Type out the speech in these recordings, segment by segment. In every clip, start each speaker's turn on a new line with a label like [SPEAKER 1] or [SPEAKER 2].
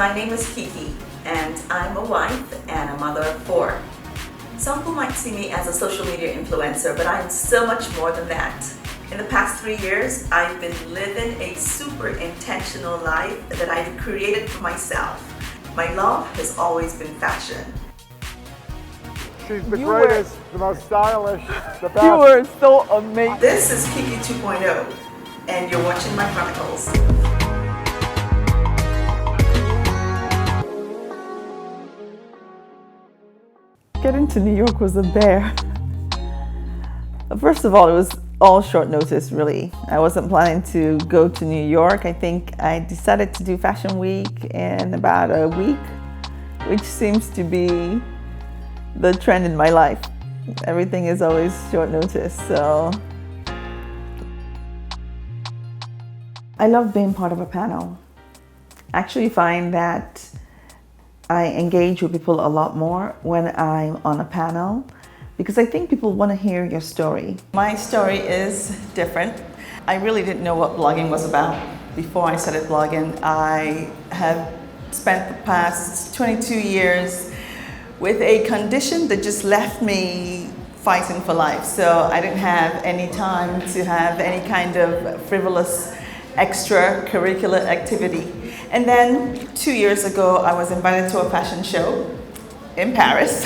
[SPEAKER 1] My name is Keke, and I'm a wife and a mother of 4. Some people might see me as a social media influencer, but I'm so much more than that. In the past 3 years, I've been living a super intentional life that I've created for myself. My love has always been fashion.
[SPEAKER 2] She's the greatest, the most stylish, the best.
[SPEAKER 3] You were so amazing.
[SPEAKER 1] This is Keke 2.0, and you're watching my Chronicles.
[SPEAKER 3] Getting to New York was a bear. First of all, it was all short notice, really. I wasn't planning to go to New York. I think I decided to do Fashion Week in about a week, which seems to be the trend in my life. Everything is always short notice, so. I love being part of a panel. I actually find that I engage with people a lot more when I'm on a panel because I think people want to hear your story. My story is different. I really didn't know what blogging was about before I started blogging. I have spent the past 22 years with a condition that just left me fighting for life. So I didn't have any time to have any kind of frivolous extracurricular activity. And then 2 years ago, I was invited to a fashion show in Paris.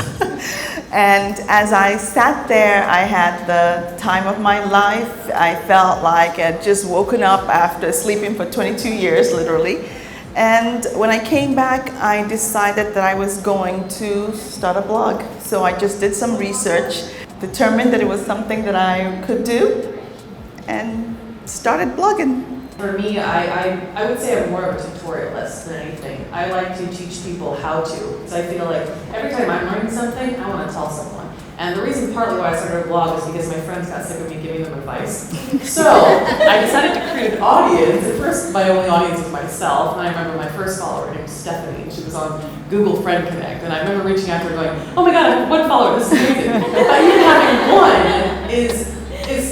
[SPEAKER 3] And as I sat there, I had the time of my life. I felt like I'd just woken up after sleeping for 22 years, literally. And when I came back, I decided that I was going to start a blog. So I just did some research, determined that it was something that I could do, and started blogging.
[SPEAKER 4] For me, I would say I'm more of a tutorialist than anything. I like to teach people how to, because I feel like every time I'm learning something, I want to tell someone. And the reason partly why I started a blog is because my friends got sick of me giving them advice. So I decided to create an audience. At first, my only audience was myself, and I remember my first follower, her name was Stephanie, and she was on Google Friend Connect. And I remember reaching out to her going, oh my God, I have 1 follower, this is amazing. But even having one is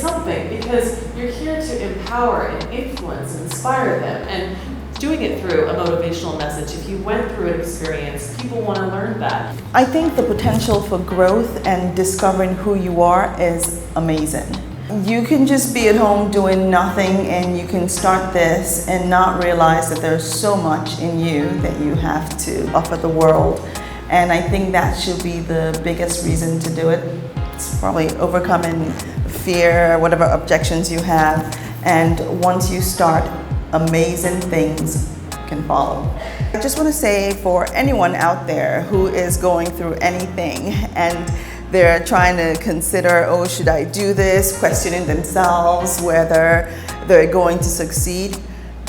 [SPEAKER 4] something, because you're here to empower and influence and inspire them, and doing it through a motivational message. If you went through an experience, people want to learn that.
[SPEAKER 3] I think the potential for growth and discovering who you are is amazing. You can just be at home doing nothing, and you can start this and not realize that there's so much in you that you have to offer the world. And I think that should be the biggest reason to do it. It's probably overcoming fear, whatever objections you have, and once you start, amazing things can follow. I just want to say, for anyone out there who is going through anything and they're trying to consider, oh, should I do this, questioning themselves whether they're going to succeed,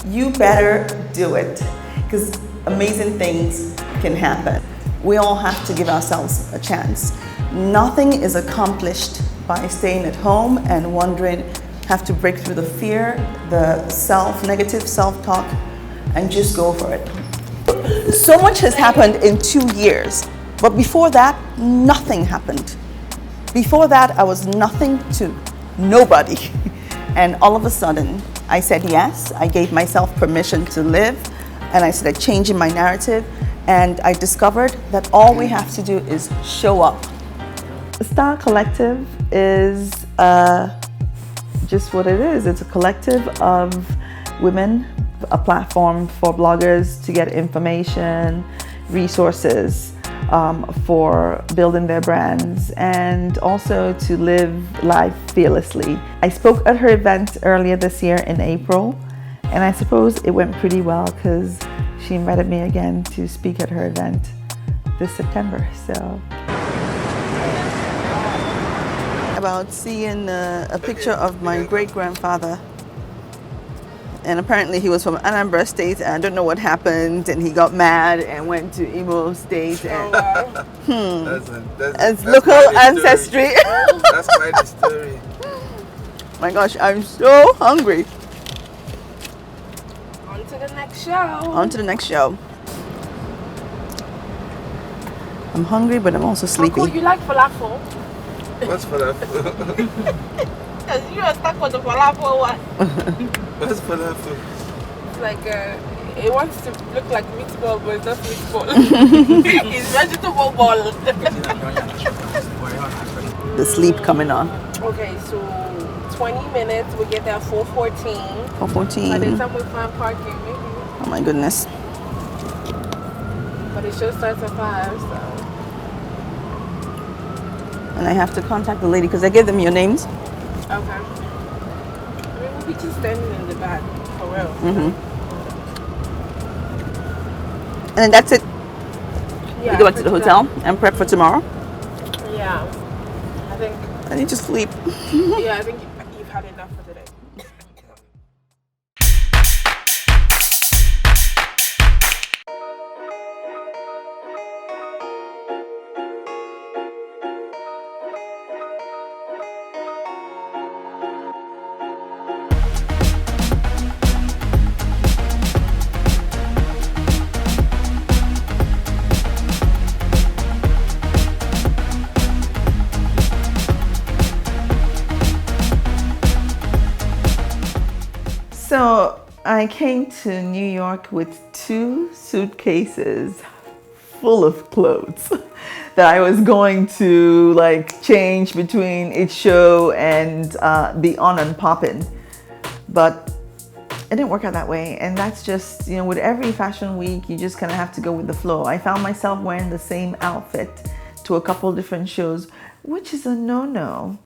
[SPEAKER 3] you better do it, because amazing things can happen. We all have to give ourselves a chance. Nothing is accomplished by staying at home and wondering, have to break through the fear, the negative self-talk, and just go for it. So much has happened in 2 years, but before that, nothing happened. Before that, I was nothing to nobody. And all of a sudden, I said yes, I gave myself permission to live, and I started changing my narrative, and I discovered that all we have to do is show up. The Star Collective is just what it is. It's a collective of women, a platform for bloggers to get information, resources for building their brands, and also to live life fearlessly. I spoke at her event earlier this year in April, and I suppose it went pretty well because she invited me again to speak at her event this September. So. About seeing a picture of my great-grandfather, and apparently he was from Anambra State, and I don't know what happened, and he got mad and went to Imo State. And, that's local ancestry.
[SPEAKER 5] That's quite the story.
[SPEAKER 3] My gosh, I'm so hungry.
[SPEAKER 6] On to the next show.
[SPEAKER 3] On to the next show. I'm hungry, but I'm also sleepy.
[SPEAKER 6] Uncle, you like falafel?
[SPEAKER 5] What's falafel?
[SPEAKER 6] You are stuck with the falafel one.
[SPEAKER 5] What's falafel?
[SPEAKER 6] It's like It wants to look like meatball, but it's not meatball. It's vegetable ball.
[SPEAKER 3] The sleep coming on.
[SPEAKER 6] Okay, so 20 minutes. We get there at 4:14.
[SPEAKER 3] 4:14.
[SPEAKER 6] By the time we find parking, maybe.
[SPEAKER 3] Oh my goodness.
[SPEAKER 6] But it show starts at 5, so.
[SPEAKER 3] And I have to contact the lady because I gave them your names.
[SPEAKER 6] Okay. I mean, we'll be just standing in the back, for real.
[SPEAKER 3] Mm-hmm. And then that's it.
[SPEAKER 6] Yeah,
[SPEAKER 3] We go back to the hotel and prep for tomorrow.
[SPEAKER 6] Yeah. I think,
[SPEAKER 3] I need to sleep.
[SPEAKER 6] yeah, I think you've had enough for today.
[SPEAKER 3] So I came to New York with 2 suitcases full of clothes that I was going to like change between each show and be on and popping. But it didn't work out that way. And that's just, you know, with every fashion week, you just kind of have to go with the flow. I found myself wearing the same outfit to a couple different shows, which is a no-no.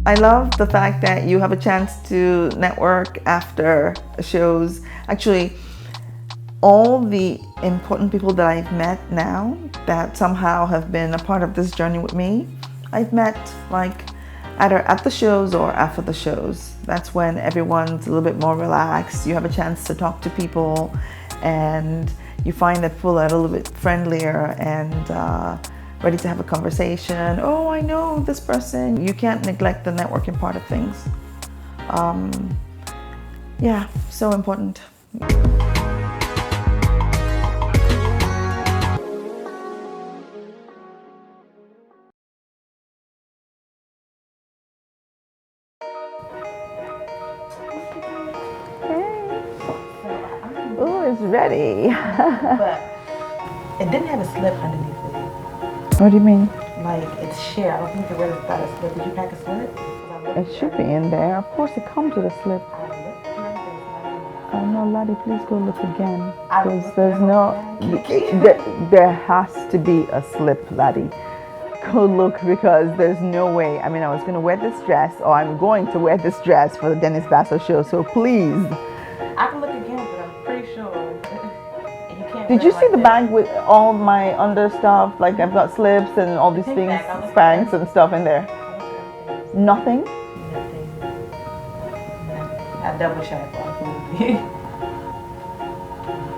[SPEAKER 3] I love the fact that you have a chance to network after shows. Actually, all the important people that I've met now that somehow have been a part of this journey with me, I've met like either at the shows or after the shows. That's when everyone's a little bit more relaxed. You have a chance to talk to people and you find that people are a little bit friendlier and ready to have a conversation. Oh, I know this person. You can't neglect the networking part of things. Yeah, so important. Oh, it's ready.
[SPEAKER 7] But it didn't have a slip underneath it.
[SPEAKER 3] What do you mean?
[SPEAKER 7] Like, it's sheer. I don't think it really got a slip. Did you pack a slip?
[SPEAKER 3] It should be in there. Of course, it comes with a slip. Oh no, Laddie, please go look again. Because there's no, there has to be a slip, Laddie. Go look because there's no way. I mean, I was going to wear this dress, or I'm going to wear this dress for the Dennis Basso show, so please.
[SPEAKER 7] I can look again, but I'm pretty sure. And you can't
[SPEAKER 3] Did you see the bag with all my under stuff? Like I've got slips and all these things, Spanx and stuff in there. Nothing?
[SPEAKER 7] Nothing. I double checked.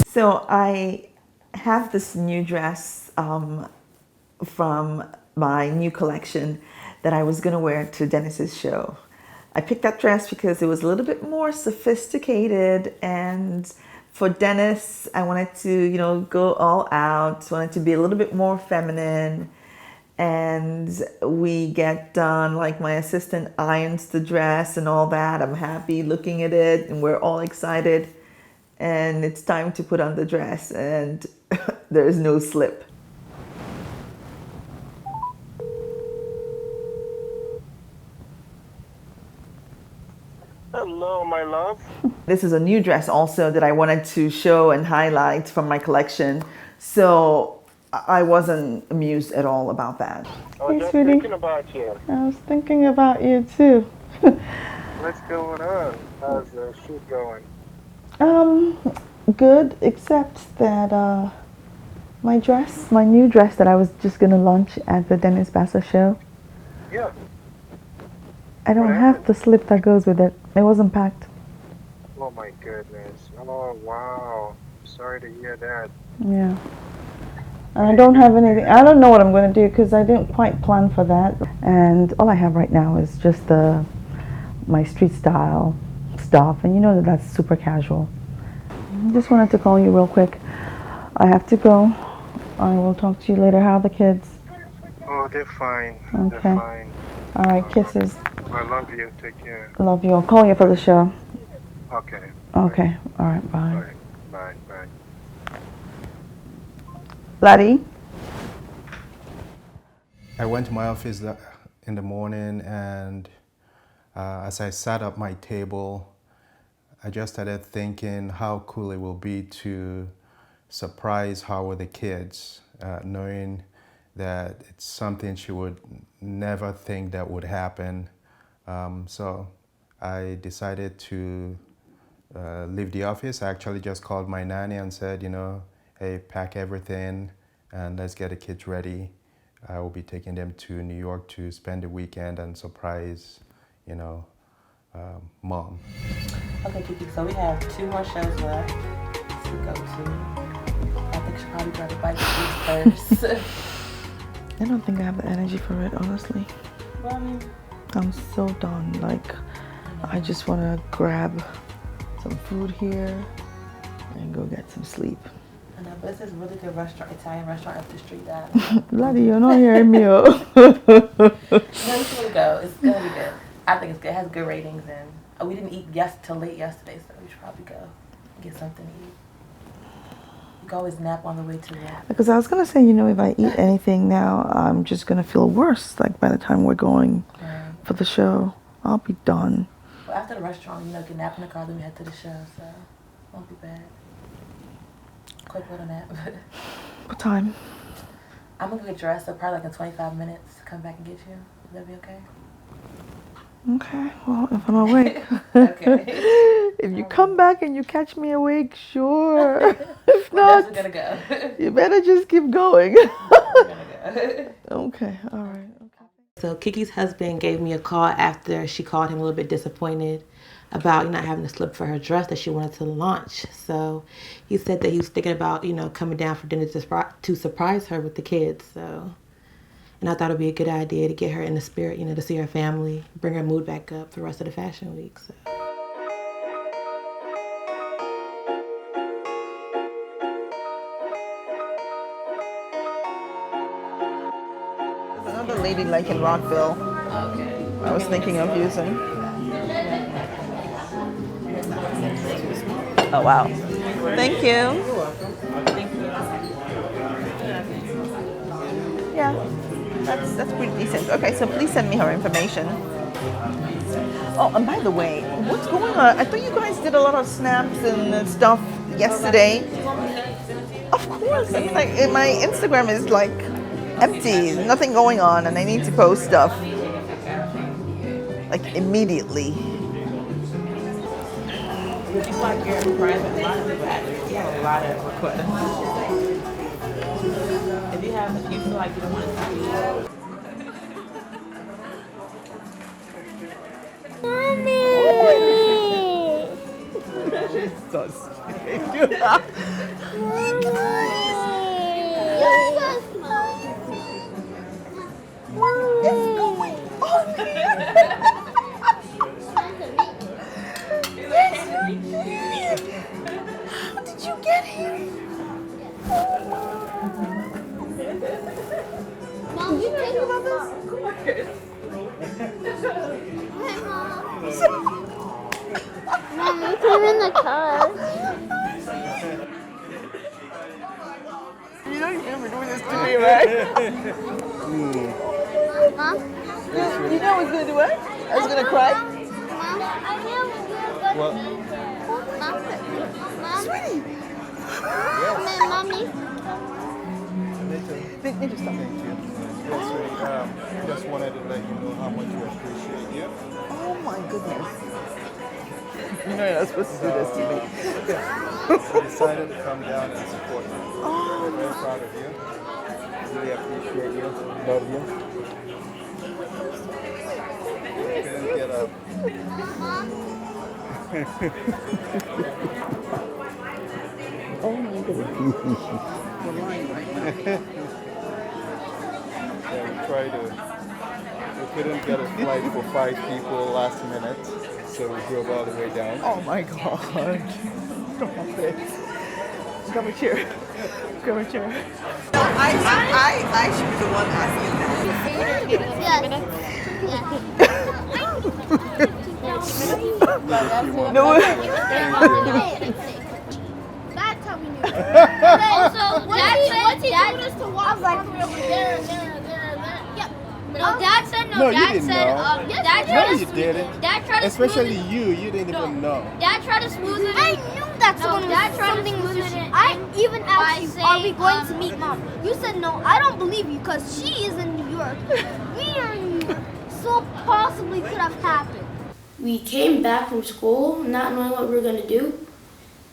[SPEAKER 3] So I have this new dress from my new collection that I was gonna wear to Dennis's show. I picked that dress because it was a little bit more sophisticated, and for Dennis, I wanted to, you know, go all out, wanted to be a little bit more feminine. And we get done, like my assistant irons the dress and all that. I'm happy looking at it and we're all excited. And it's time to put on the dress and there's no slip.
[SPEAKER 2] Hello, my love.
[SPEAKER 3] This is a new dress also that I wanted to show and highlight from my collection. So I wasn't amused at all about that.
[SPEAKER 2] I was just thinking about you.
[SPEAKER 3] I was thinking about you too.
[SPEAKER 2] What's going on? How's the shoot going?
[SPEAKER 3] Good, except that my new dress that I was just gonna launch at the Dennis Basso show,
[SPEAKER 2] Yeah.
[SPEAKER 3] I don't have the slip that goes with it. It wasn't packed.
[SPEAKER 2] Oh my goodness. Oh wow. Sorry to hear that.
[SPEAKER 3] Yeah. And I don't have anything. I don't know what I'm going to do because I didn't quite plan for that. And all I have right now is just my street style stuff. And you know that that's super casual. I just wanted to call you real quick. I have to go. I will talk to you later. How are the kids?
[SPEAKER 2] Oh, they're fine.
[SPEAKER 3] Okay.
[SPEAKER 2] They're fine.
[SPEAKER 3] All right, kisses.
[SPEAKER 2] I love you. Take care.
[SPEAKER 3] Love you. I'll call you for the show.
[SPEAKER 2] Okay.
[SPEAKER 3] Okay. All right, bye.
[SPEAKER 2] All right. Bye. Bye.
[SPEAKER 3] Laddie?
[SPEAKER 8] I went to my office in the morning, and as I sat at my table, I just started thinking how cool it will be to surprise her with the kids, knowing that it's something she would never think that would happen. So I decided to leave the office. I actually just called my nanny and said, hey, pack everything and let's get the kids ready. I will be taking them to New York to spend the weekend and surprise, mom.
[SPEAKER 7] Okay, Kiki, so we have 2 more shows left to go to. I think she'll probably grab a bite to eat first.
[SPEAKER 3] I don't think I have the energy for it, honestly.
[SPEAKER 7] Well, I mean,
[SPEAKER 3] I'm so done. Like, I just want to grab some food here and go get some sleep.
[SPEAKER 7] I know, but this is a really good restaurant, Italian restaurant up the street.
[SPEAKER 3] Laddie, you're not hearing me.
[SPEAKER 7] No, it's gonna go. It's gonna be good. I think it's good. It has good ratings, and we didn't eat till late yesterday, so we should probably go and get something to eat. You can always nap on the way to work.
[SPEAKER 3] Because I was gonna say, if I eat anything now, I'm just gonna feel worse. Like by the time we're going for the show, I'll be done.
[SPEAKER 7] Well, after the restaurant, you can nap in the car, then we head to the show, so it won't be bad. Quick little nap.
[SPEAKER 3] What time?
[SPEAKER 7] I'm gonna go get dressed, so probably like in 25 minutes, come back and get you. Would that be okay?
[SPEAKER 3] Okay, well, if I'm awake.
[SPEAKER 7] Okay.
[SPEAKER 3] If you come back and you catch me awake, sure. If not,
[SPEAKER 7] We're gonna go.
[SPEAKER 3] you better just keep going.
[SPEAKER 7] We're gonna go.
[SPEAKER 3] Okay, all right. Okay.
[SPEAKER 7] So Kiki's husband gave me a call after she called him a little bit disappointed about not having a slip for her dress that she wanted to launch. So he said that he was thinking about, coming down for dinner to surprise her with the kids. So, and I thought it'd be a good idea to get her in the spirit, to see her family, bring her mood back up for the rest of the fashion week. So.
[SPEAKER 3] There's another lady like in Rockville.
[SPEAKER 7] Okay.
[SPEAKER 3] I was thinking of using. Oh wow. Thank you. Yeah, that's pretty decent. Okay, so please send me her information. Oh, and by the way, what's going on? I thought you guys did a lot of snaps and stuff yesterday. Of course. I mean, like my Instagram is like empty, nothing going on, and I need to post stuff like immediately.
[SPEAKER 7] If you like your private life, you have a lot of requests. If you feel like you don't want to talk to you.
[SPEAKER 3] She's so sweet. What is going on here? How did you get here?
[SPEAKER 9] Mom, you know
[SPEAKER 3] about this?
[SPEAKER 9] Mom, we put him in the car.
[SPEAKER 3] You don't hear me doing this to me, right?
[SPEAKER 9] Mom?
[SPEAKER 3] You know I was gonna do what? I was gonna cry?
[SPEAKER 9] Mom? I knew
[SPEAKER 5] What?
[SPEAKER 9] Mom?
[SPEAKER 3] Sweetie!
[SPEAKER 9] Mommy?
[SPEAKER 3] Need to stop.
[SPEAKER 2] Thank you. Yes, sweetie. Just wanted to let you know how much we appreciate you.
[SPEAKER 3] Oh my goodness.
[SPEAKER 10] You know you're not supposed to do this to me.
[SPEAKER 8] You decided to come down and support me. I'm very proud of you. Really appreciate you. Love you. Couldn't get up.
[SPEAKER 10] Oh my goodness.
[SPEAKER 8] Yeah, we couldn't get a flight for 5 people last minute, so we drove all the way down.
[SPEAKER 10] Oh my god. Stop it. Grab a chair. Grab a chair. I should be the one asking that. No.
[SPEAKER 9] That's how we knew. Also, Dad told us to walk all the way over there. Yep. No, Dad said no.
[SPEAKER 8] No, you
[SPEAKER 9] Dad
[SPEAKER 8] didn't
[SPEAKER 9] said
[SPEAKER 8] know.
[SPEAKER 9] yes,
[SPEAKER 8] No, you didn't.
[SPEAKER 9] Dad tried to
[SPEAKER 8] Especially
[SPEAKER 9] smooth it.
[SPEAKER 8] you didn't even know.
[SPEAKER 9] Dad tried to smooth it. I knew that's something was fishy. I even asked you, are we going to meet Mom? You said no. I don't believe you because she is in New York. We are in New York. So possibly could have happened.
[SPEAKER 11] We came back from school not knowing what we were going to do,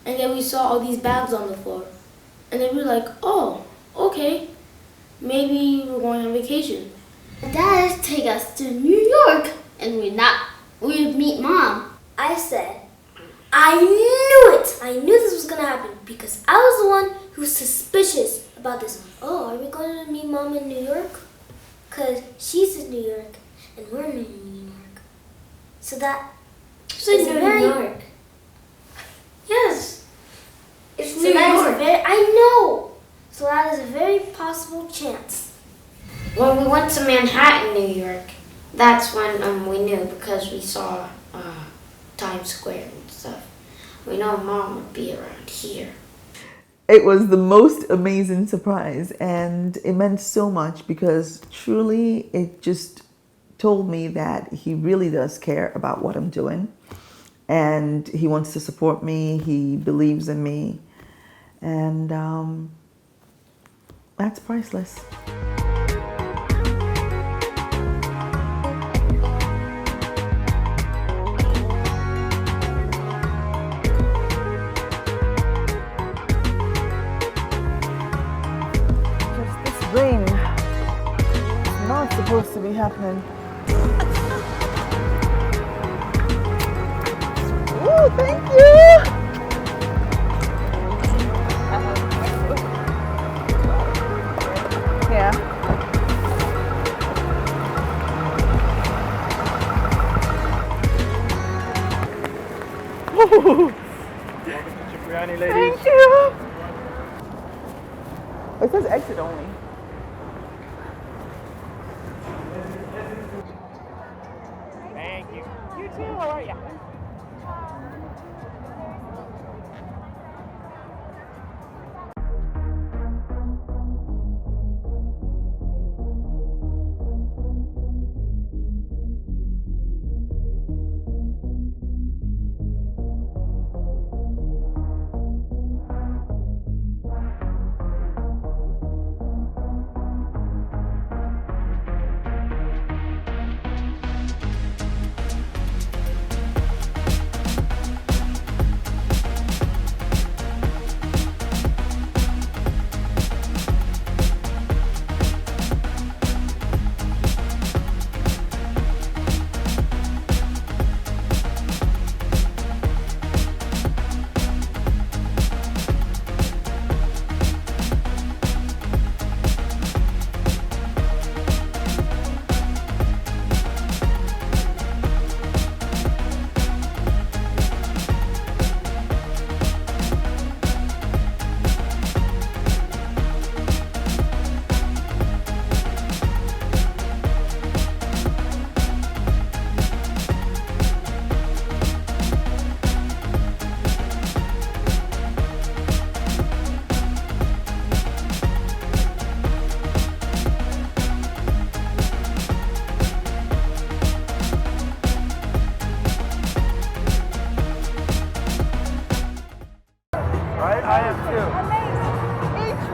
[SPEAKER 11] and then we saw all these bags on the floor. And then we were like, oh, okay, maybe we're going on vacation.
[SPEAKER 9] Dad take us to New York and we'd meet Mom. I said, I knew it! I knew this was gonna happen because I was the one who was suspicious about this. Oh, are we going to meet Mom in New York? Because she's in New York and we're in New York. So that is New York. Yes. It's New York. I know. So that is a very possible chance.
[SPEAKER 11] When we went to Manhattan, New York, that's when we knew because we saw Times Square and stuff. We know Mom would be around here.
[SPEAKER 10] It was the most amazing surprise, and it meant so much because truly it just told me that he really does care about what I'm doing, and he wants to support me. He believes in me, and that's priceless. Rain. It's not supposed to be happening. Oh, thank you. Yeah. Welcome to Cipriani, ladies. Thank you. It says exit only.
[SPEAKER 2] Thank you. You too, how are you?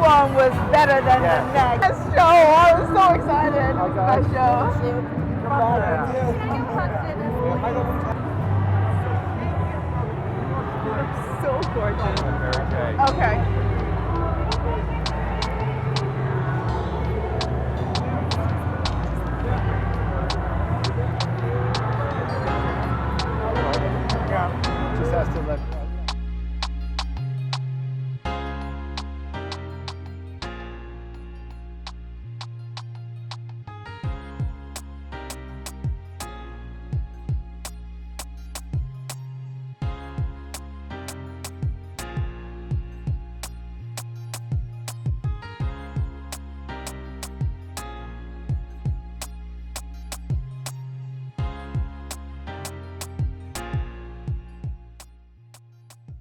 [SPEAKER 10] one was better than the next. That show, I was so excited. That show.
[SPEAKER 12] Georgia.
[SPEAKER 2] Mary J.
[SPEAKER 12] Okay.
[SPEAKER 2] Yeah. Just has to let.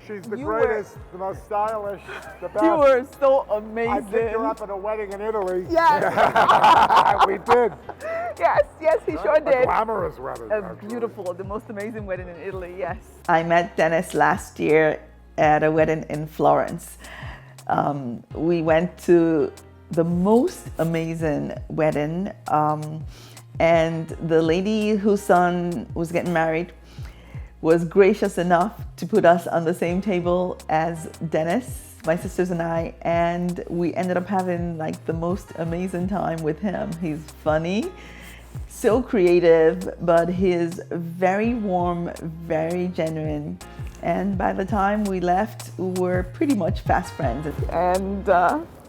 [SPEAKER 2] She's the greatest, the most stylish, the best.
[SPEAKER 10] You were so amazing.
[SPEAKER 2] I picked her up at a wedding in Italy.
[SPEAKER 10] Yes.
[SPEAKER 2] We did.
[SPEAKER 10] Yes, he sure
[SPEAKER 2] A
[SPEAKER 10] did.
[SPEAKER 2] glamorous wedding.
[SPEAKER 10] Beautiful, the most amazing wedding in Italy, yes. I met Dennis last year at a wedding in Florence. We went to the most amazing wedding, and the lady whose son was getting married was gracious enough to put us on the same table as Dennis, my sisters and I, and we ended up having like the most amazing time with him. He's funny, so creative, but he's very warm, very genuine. And by the time we left, we were pretty much fast friends. And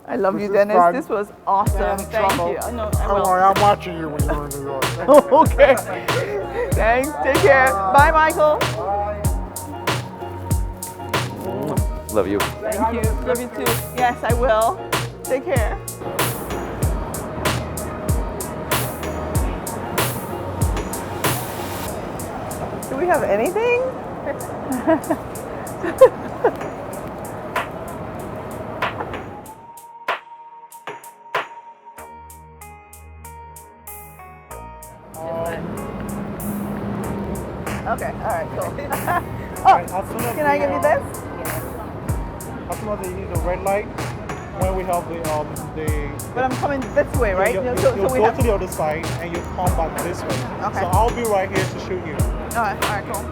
[SPEAKER 10] I love you, Dennis.
[SPEAKER 2] Fun.
[SPEAKER 10] This was awesome. Thank you. I know, I
[SPEAKER 2] Don't
[SPEAKER 10] will.
[SPEAKER 2] worry, I'm watching you when you're in New York.
[SPEAKER 10] Okay. Thanks. Take care. Bye, Michael.
[SPEAKER 13] Love you.
[SPEAKER 10] Thank you. Love you too. Yes, I will. Take care. Do we have anything? Okay, all right, cool. Can I give you this?
[SPEAKER 14] As soon as you need the red light, when we have the
[SPEAKER 10] But I'm coming this way, right?
[SPEAKER 14] You'll
[SPEAKER 10] So we
[SPEAKER 14] go
[SPEAKER 10] have
[SPEAKER 14] to the other side and you come back this way.
[SPEAKER 10] Okay.
[SPEAKER 14] So I'll be right here to shoot you.
[SPEAKER 10] All right, cool.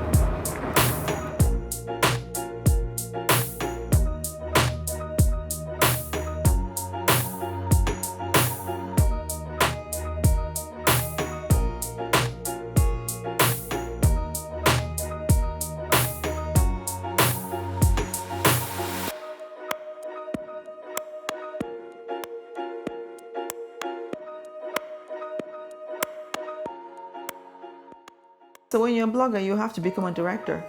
[SPEAKER 10] So when you're a blogger, you have to become a director.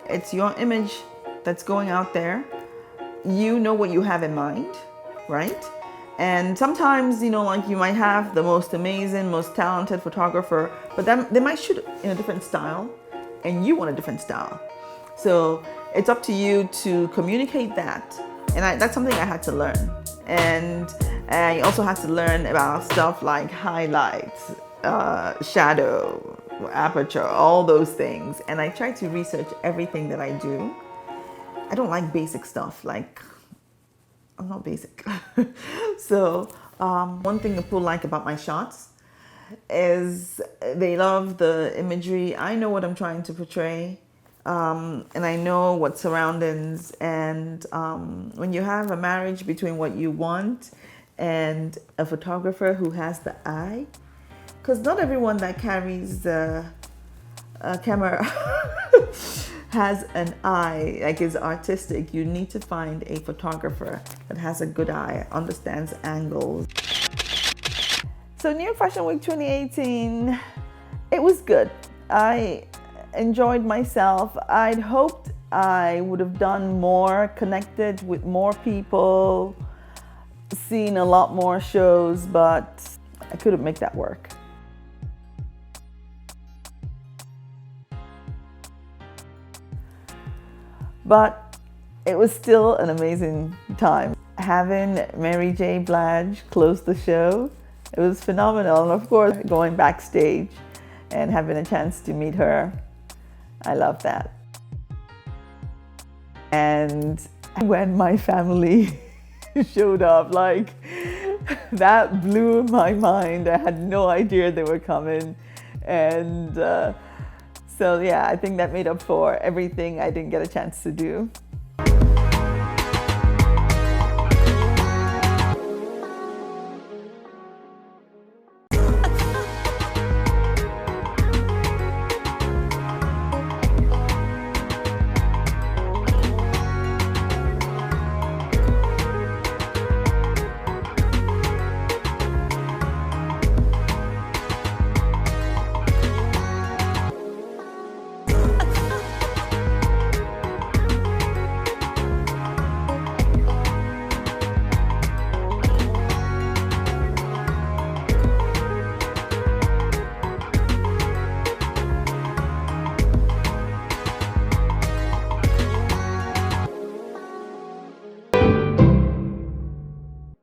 [SPEAKER 10] It's your image that's going out there. You know what you have in mind, right? And sometimes, you know, like you might have the most amazing, most talented photographer, but then they might shoot in a different style and you want a different style. So it's up to you to communicate that. And that's something I had to learn. And I also had to learn about stuff like highlights, shadow, aperture, all those things. And I try to research everything that I do. I don't like basic stuff, like, I'm not basic. So one thing people like about my shots is they love the imagery. I know what I'm trying to portray, and I know what surroundings. And when you have a marriage between what you want and a photographer who has the eye, because not everyone that carries a camera has an eye, like is artistic. You need to find a photographer that has a good eye, understands angles. So New York Fashion Week 2018, it was good. I enjoyed myself. I'd hoped I would have done more, connected with more people, seen a lot more shows, but I couldn't make that work. But it was still an amazing time. Having Mary J. Blige close the show, it was phenomenal. And of course, going backstage and having a chance to meet her, I love that. And when my family showed up, like, that blew my mind. I had no idea they were coming. And so yeah, I think that made up for everything I didn't get a chance to do.
[SPEAKER 2] Bye.